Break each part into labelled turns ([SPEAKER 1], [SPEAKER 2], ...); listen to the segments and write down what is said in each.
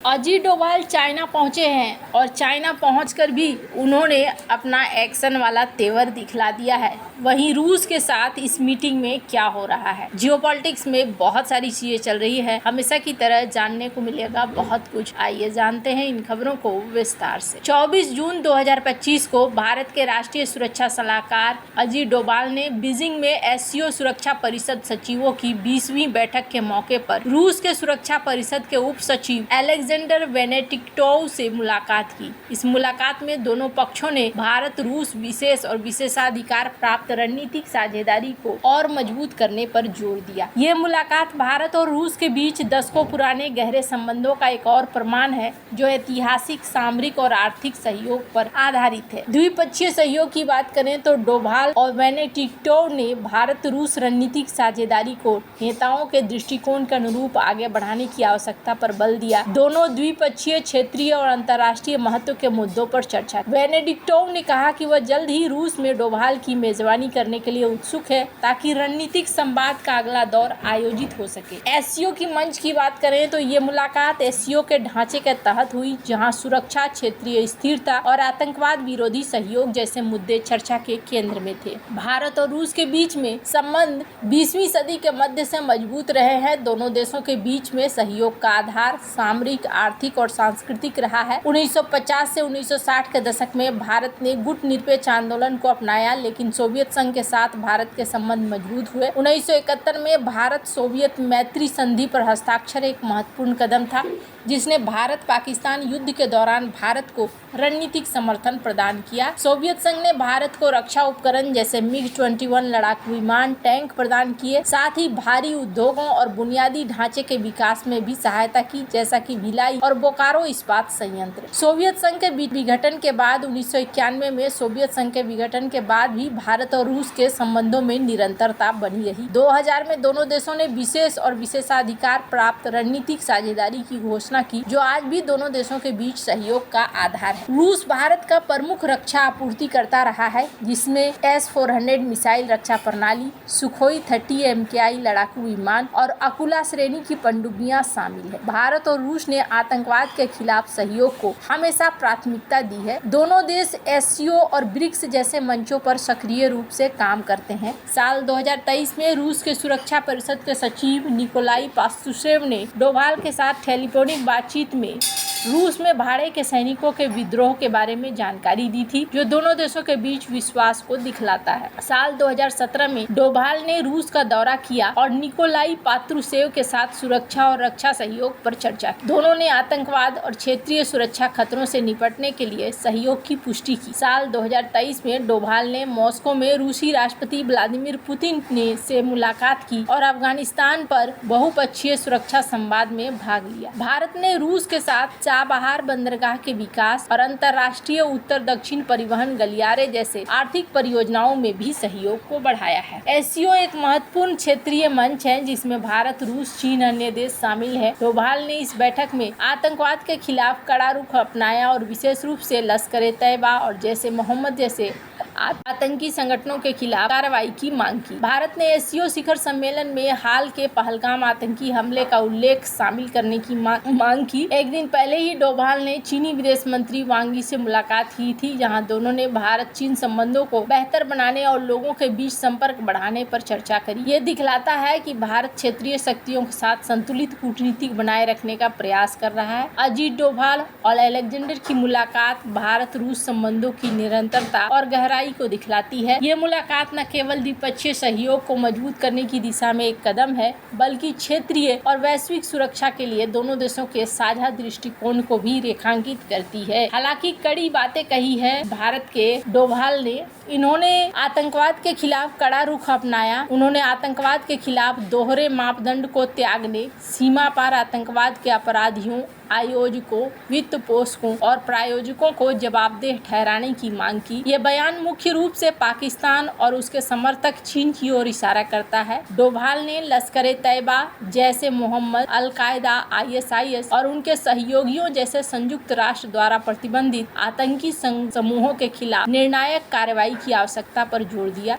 [SPEAKER 1] Ajit Doval China पहुंचे हैं और चाइना पहुंचकर भी उन्होंने अपना एक्शन वाला तेवर दिखला दिया है। वहीं रूस के साथ इस मीटिंग में क्या हो रहा है, जियोपॉलिटिक्स में बहुत सारी चीजें चल रही है। हमेशा की तरह जानने को मिलेगा बहुत कुछ। आइए जानते हैं इन खबरों को विस्तार से। 24 जून 2025 को भारत के राष्ट्रीय सुरक्षा सलाहकार अजीत डोभाल ने बीजिंग में एससीओ सुरक्षा परिषद सचिवों की 20वीं बैठक के मौके पर रूस के सुरक्षा परिषद के उप सचिव अलेक्जेंडर वेनेडिक्टोव से मुलाकात की। इस मुलाकात में दोनों पक्षों ने भारत रूस विशेष और विशेषाधिकार प्राप्त रणनीतिक साझेदारी को और मजबूत करने पर जोर दिया। ये मुलाकात भारत और रूस के बीच दशकों पुराने गहरे संबंधों का एक और प्रमाण है, जो ऐतिहासिक, सामरिक और आर्थिक सहयोग पर आधारित है। द्विपक्षीय सहयोग की बात करें तो डोभाल और वेनेडिक्टोव ने भारत रूस रणनीतिक साझेदारी को नेताओं के दृष्टिकोण के अनुरूप आगे बढ़ाने की आवश्यकता पर बल दिया। दोनों द्विपक्षीय, क्षेत्रीय और अंतर्राष्ट्रीय महत्व के मुद्दों पर चर्चा की। वेनेडिक्टोव ने कहा कि वह जल्द ही रूस में डोभाल की मेजबानी करने के लिए उत्सुक है, ताकि रणनीतिक संवाद का अगला दौर आयोजित हो सके। एससीओ की मंच की बात करें तो ये मुलाकात एससीओ के ढांचे के तहत हुई, जहां सुरक्षा, क्षेत्रीय स्थिरता और आतंकवाद विरोधी सहयोग जैसे मुद्दे चर्चा के केंद्र में थे। भारत और रूस के बीच में संबंध 20वीं सदी के मध्य से मजबूत रहे हैं। दोनों देशों के बीच में सहयोग का आधार सामरिक, आर्थिक और सांस्कृतिक रहा है। 1950 से 1960 के दशक में भारत ने गुट निरपेक्ष आंदोलन को अपनाया, लेकिन सोवियत संघ के साथ भारत के संबंध मजबूत हुए। 1971 में भारत सोवियत मैत्री संधि पर हस्ताक्षर एक महत्वपूर्ण कदम था, जिसने भारत पाकिस्तान युद्ध के दौरान भारत को रणनीतिक समर्थन प्रदान किया। सोवियत संघ ने भारत को रक्षा उपकरण जैसे MiG-21 लड़ाकू विमान, टैंक प्रदान किए। साथ ही भारी उद्योगों और बुनियादी ढांचे के विकास में भी सहायता की, जैसा कि भिलाई और बोकारो इस्पात संयंत्र। सोवियत संघ के विघटन के बाद 1991 में सोवियत संघ के विघटन के बाद भी भारत और रूस के संबंधों में निरंतरता बनी रही। 2000 में दोनों देशों ने विशेष और विशेषाधिकार प्राप्त रणनीतिक साझेदारी की घोषणा की, जो आज भी दोनों देशों के बीच सहयोग का आधार है। रूस भारत का प्रमुख रक्षा आपूर्तिकर्ता रहा है, जिसमें S-400 मिसाइल रक्षा प्रणाली, सुखोई 30 MKI लड़ाकू विमान और अकुला श्रेणी की पनडुब्बियां शामिल है। भारत और रूस ने आतंकवाद के खिलाफ सहयोग को हमेशा प्राथमिकता दी है। दोनों देश एससीओ और ब्रिक्स जैसे मंचों पर सक्रिय रूप से काम करते हैं। साल 2023 में रूस के सुरक्षा परिषद के सचिव निकोलाई पास्त्रुशेव ने डोभाल के साथ टेलीफोनिक बातचीत में रूस में भाड़े के सैनिकों के विद्रोह के बारे में जानकारी दी थी, जो दोनों देशों के बीच विश्वास को दिखलाता है। साल 2017 में डोभाल ने रूस का दौरा किया और निकोलाई पात्रुशेव के साथ सुरक्षा और रक्षा सहयोग पर चर्चा की। दोनों ने आतंकवाद और क्षेत्रीय सुरक्षा खतरों से निपटने के लिए सहयोग की पुष्टि की। साल 2023 में डोभाल ने मॉस्को में रूसी राष्ट्रपति व्लादिमीर पुतिन से मुलाकात की और अफगानिस्तान पर बहुपक्षीय सुरक्षा संवाद में भाग लिया। भारत ने रूस के साथ चाबहार बंदरगाह के विकास और अंतर्राष्ट्रीय उत्तर दक्षिण परिवहन गलियारे जैसे आर्थिक परियोजनाओं में भी सहयोग को बढ़ाया है। एससीओ एक महत्वपूर्ण क्षेत्रीय मंच है, जिसमें भारत, रूस, चीन, अन्य देश शामिल है। डोभाल ने इस बैठक में आतंकवाद के खिलाफ कड़ा रुख अपनाया और विशेष रूप से लश्कर-ए-तैयबा और जैसे मोहम्मद जैसे आतंकी संगठनों के खिलाफ कार्रवाई की मांग की। भारत ने एससीओ शिखर सम्मेलन में हाल के पहलगाम आतंकी हमले का उल्लेख शामिल करने की मांग की। एक दिन पहले ही डोभाल ने चीनी विदेश मंत्री वांग यी से मुलाकात की थी, जहां दोनों ने भारत चीन संबंधों को बेहतर बनाने और लोगों के बीच संपर्क बढ़ाने पर चर्चा करी। ये दिखलाता है कि भारत क्षेत्रीय शक्तियों के साथ संतुलित कूटनीति बनाए रखने का प्रयास कर रहा है। अजीत डोभाल और अलेक्जेंडर की मुलाकात भारत रूस संबंधों की निरंतरता और गहराई को दिखलाती है। ये मुलाकात न केवल द्विपक्षीय सहयोग को मजबूत करने की दिशा में एक कदम है, बल्कि क्षेत्रीय और वैश्विक सुरक्षा के लिए दोनों देशों के साझा दृष्टिकोण को भी रेखांकित करती है। हालांकि कड़ी बातें कही है भारत के डोभाल ने। इन्होंने आतंकवाद के खिलाफ कड़ा रुख अपनाया। उन्होंने आतंकवाद के खिलाफ दोहरे मापदंड को त्यागने, सीमा पार आतंकवाद के अपराधियों, आयोजकों, वित्त पोषकों और प्रायोजकों को जवाबदेह ठहराने की मांग की। ये बयान मुख्य रूप से पाकिस्तान और उसके समर्थक चीन की ओर इशारा करता है। डोभाल ने लश्कर-ए-तैयबा जैसे मोहम्मद, अल-कायदा, ISIS और उनके सहयोगियों जैसे संयुक्त राष्ट्र द्वारा प्रतिबंधित आतंकी समूहों के खिलाफ निर्णायक कार्रवाई की आवश्यकता पर जोर दिया।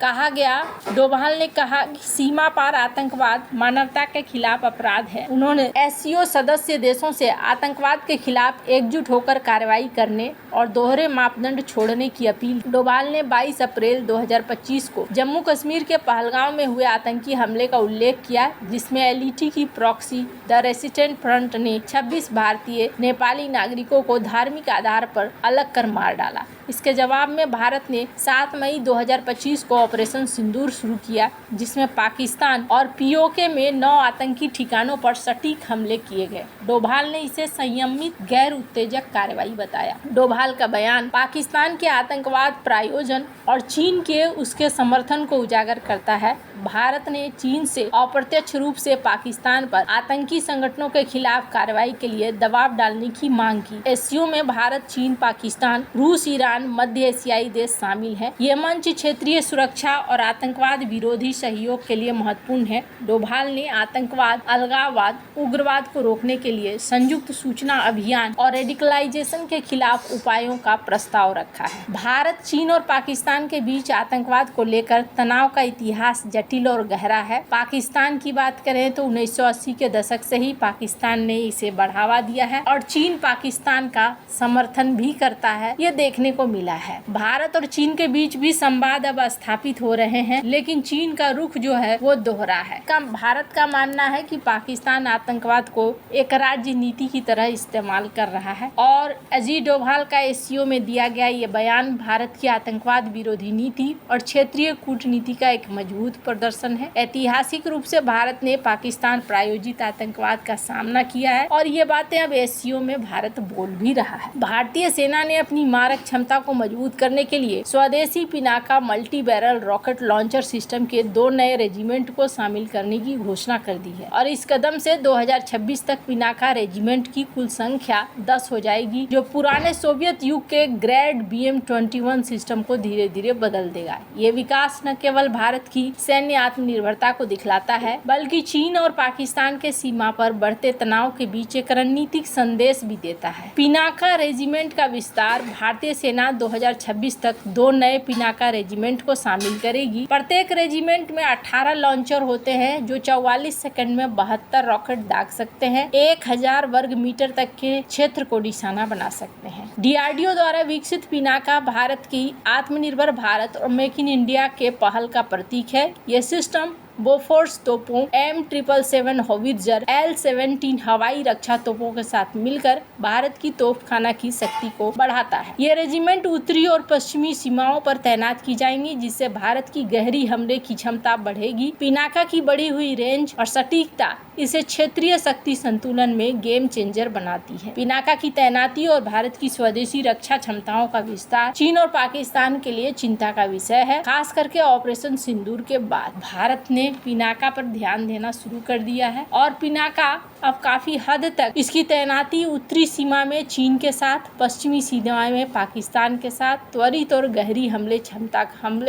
[SPEAKER 1] डोभाल ने कहा कि सीमा पार आतंकवाद मानवता के खिलाफ अपराध है। उन्होंने एससीओ सदस्य देशों से आतंकवाद के खिलाफ एकजुट होकर कार्रवाई करने और दोहरे मापदंड छोड़ने की अपील। डोभाल ने 22 अप्रैल 2025 को जम्मू कश्मीर के पहलगाम में हुए आतंकी हमले का उल्लेख किया, जिसमें एलईटी की प्रॉक्सी द रेसिस्टेंट फ्रंट ने 26 भारतीय नेपाली नागरिकों को धार्मिक आधार पर अलग कर मार डाला। इसके जवाब में भारत ने 7 मई 2025 को ऑपरेशन सिंदूर शुरू किया, जिसमें पाकिस्तान और पीओके में 9 आतंकी ठिकानों पर सटीक हमले किए गए। डोभाल ने इसे संयमित गैर उत्तेजक कार्रवाई बताया। डोभाल का बयान पाकिस्तान के आतंकवाद प्रायोजन और चीन के उसके समर्थन को उजागर करता है। भारत ने चीन से अप्रत्यक्ष रूप से पाकिस्तान पर आतंकी संगठनों के खिलाफ कार्रवाई के लिए दबाव डालने की मांग की। एससीओ में भारत, चीन, पाकिस्तान, रूस, ईरान, मध्य एशियाई देश शामिल हैं। ये मंच क्षेत्रीय सुरक्षा और आतंकवाद विरोधी सहयोग के लिए महत्वपूर्ण है। डोभाल ने आतंकवाद, अलगाववाद, उग्रवाद को रोकने के लिए संयुक्त सूचना अभियान और रेडिकलाइजेशन के खिलाफ उपायों का प्रस्ताव रखा है। भारत, चीन और पाकिस्तान के बीच आतंकवाद को लेकर तनाव का इतिहास जटिल और गहरा है। पाकिस्तान की बात करें तो 1980 के दशक से ही पाकिस्तान ने इसे बढ़ावा दिया है और चीन पाकिस्तान का समर्थन भी करता है, ये देखने को मिला है। भारत और चीन के बीच भी संवाद अब स्थापित हो रहे हैं, लेकिन चीन का रुख जो है वो दोहरा है। भारत का मानना है कि पाकिस्तान आतंकवाद को एक राज्य नीति की तरह इस्तेमाल कर रहा है और अजीत डोभाल का एससीओ में दिया गया ये बयान भारत की आतंकवाद विरोधी नीति और क्षेत्रीय कूटनीति का एक मजबूत प्रदर्शन है। ऐतिहासिक रूप से भारत ने पाकिस्तान प्रायोजित आतंकवाद का सामना किया है और ये बातें अब एससीओ में भारत बोल भी रहा है। भारतीय सेना ने अपनी मारक क्षमता को मजबूत करने के लिए स्वदेशी Pinaka multi barrel rocket launcher system के 2 नए रेजिमेंट को शामिल करने की घोषणा कर दी है और इस कदम से 2026 तक पिनाका रेजिमेंट की कुल संख्या 10 हो जाएगी, जो पुराने सोवियत युग के ग्रेड BM-21 सिस्टम को धीरे धीरे बदल देगा। ये विकास न केवल भारत की सैन्य आत्मनिर्भरता को दिखलाता है, बल्कि चीन और पाकिस्तान के सीमा पर बढ़ते तनाव के बीच एक रणनीतिक संदेश भी देता है। पिनाका रेजिमेंट का विस्तार भारतीय सेना 2026 तक 2 नए पिनाका रेजिमेंट को शामिल करेगी। प्रत्येक रेजिमेंट में 18 लॉन्चर होते हैं जो 44 सेकंड में 72 रॉकेट दाग सकते हैं, 1000 वर्ग मीटर तक के क्षेत्र को निशाना बना सकते हैं। डीआरडीओ द्वारा विकसित पिनाका भारत की आत्मनिर्भर भारत और मेक इन इंडिया के पहल का प्रतीक है। यह सिस्टम बोफोर्स तोपों, M777 होवित्जर, L-17 हवाई रक्षा तोपों के साथ मिलकर भारत की तोपखाना की शक्ति को बढ़ाता है। ये रेजिमेंट उत्तरी और पश्चिमी सीमाओं पर तैनात की जाएंगी, जिससे भारत की गहरी हमले की क्षमता बढ़ेगी। पिनाका की बढ़ी हुई रेंज और सटीकता इसे क्षेत्रीय शक्ति संतुलन में गेम चेंजर बनाती है। पिनाका की तैनाती और भारत की स्वदेशी रक्षा क्षमताओं का विस्तार चीन और पाकिस्तान के लिए चिंता का विषय है। खास करके ऑपरेशन सिंदूर के बाद भारत ने पिनाका पर ध्यान देना शुरू कर दिया है और पिनाका अब काफी हद तक इसकी तैनाती उत्तरी सीमा में चीन के साथ, पश्चिमी सीमा में पाकिस्तान के साथ त्वरित और गहरी हमले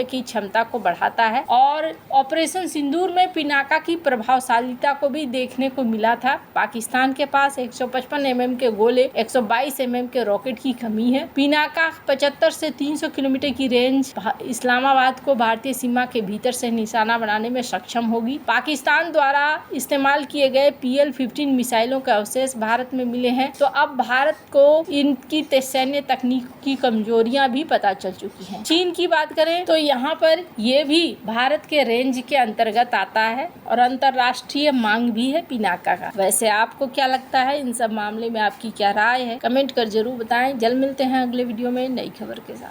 [SPEAKER 1] की क्षमता को बढ़ाता है। और ऑपरेशन सिंदूर में पिनाका की प्रभावशालीता को भी देखने को मिला था। पाकिस्तान के पास 155 mm के गोले, 122 mm के रॉकेट की कमी है। पिनाका 75 से 300 किलोमीटर की रेंज इस्लामाबाद को भारतीय सीमा के भीतर से निशाना बनाने में सक्षम होगी। पाकिस्तान द्वारा इस्तेमाल किए गए PL-15 मिसाइलों के अवशेष भारत में मिले हैं, तो अब भारत को इनकी सैन्य तकनीक की कमजोरियां भी पता चल चुकी हैं। चीन की बात करें तो यहाँ पर ये भी भारत के रेंज के अंतर्गत आता है और अंतर्राष्ट्रीय मांग भी है पिनाका का। वैसे आपको क्या लगता है, इन सब मामले में आपकी क्या राय है, कमेंट कर जरूर बताएं। जल्द मिलते हैं अगले वीडियो में नई खबर के साथ।